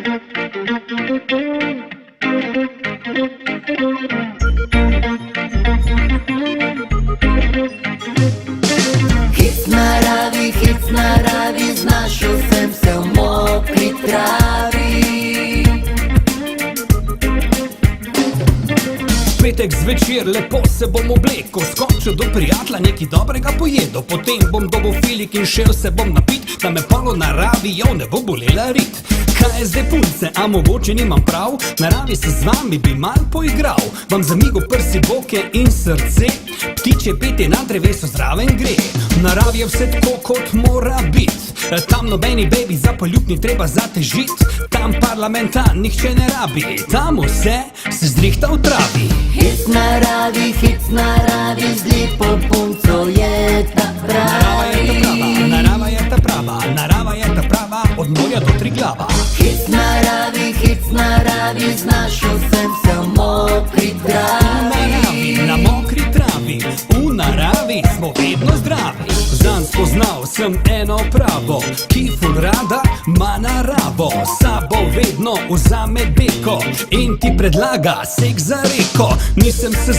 Hec naravi, znašel sem se v mokri travi. Petek zvečer, lepo se bom oblekel, skočil do prijatelja, nekaj dobrega pojedel, potem bom dobil filik in šel se bom napit, da me polo naravi, ne bo bolela rit. Kaj je zdaj punce, a mogoče nimam prav, naravi se z vami bi mal poigral, vam zamigo prsi, boke in srce, ptiče petje na drevesu zraven gre. Naravi je vse tako, kot mora bit, tam nobeni baby za poljub ni treba zatežit, tam parlamenta nihče ne rabi, tam vse se zdrihta v travi. Hec naravi, z lepo punco je ta pravi. Narava je ta prava, narava je ta prava, od morja do Triglava. Hec naravi, znašel sem se v mokri travi. Na mokri travi, v naravi smo vedno zdravi. Zanj spoznal sem eno pravo, ki ful rada ma naravo, sabo vedno vzame deko in ti predlaga sek za reko. Nisem se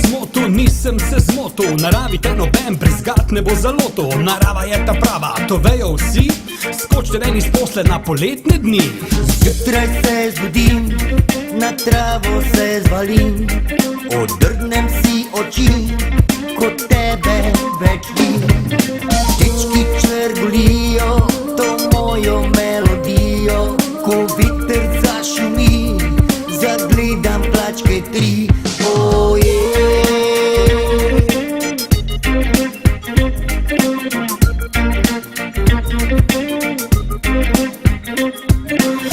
zmotil, naravi te noben brezgat ne bo zalotil. Narava je ta prava, to vejo vsi, skočite ven iz posle na poletne dni. Zjutraj se zbudim, na travo se zvalim, odrgnem si oči, kot tebe več ni. Ptički čvrgolijo to mojo melodijo, ko veter zašumi, zagledam plačke tri.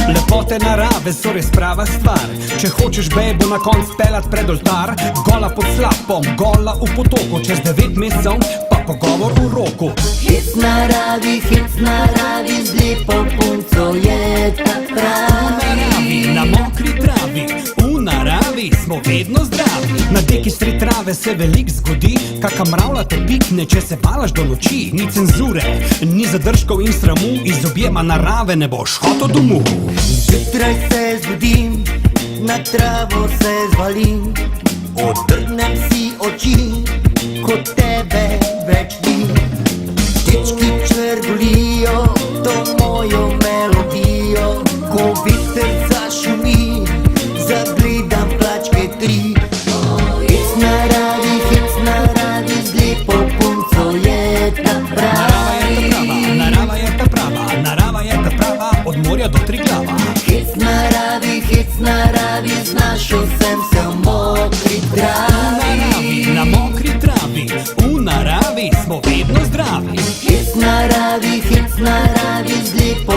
Lepote narave so res prava stvar, če hočeš bebo na konc pelat pred oltar, gola pod slapom, gola v potoku, čez 9 mesecev pa pogovor v roku. Hec naravi, z lepo punco je ta pravi. Na mokri travi, v naravi smo vedno zdravi. Na deki stri trave se velik zgodi, kaka mravlja te pikne, če se balaš do noči. Ni cenzure, ni zadržkov in sramu, iz objema narave ne boš hotel domov. Zjutraj se zbudim, na travo se zvalim, odrgnem si oči, kot tebe več ni. Ptički čvrgolijo to mojo melodijo, ko veter zašumi, zagledam plačke tri. Hec naravi, z lepo punco je ta pravi. Narava je ta prava, narava je ta prava, od morja do Triglava. Hec naravi, znašel sem se v mokri travi. Na mokri travi, v naravi smo vedno zdravi. Hec naravi, z lepo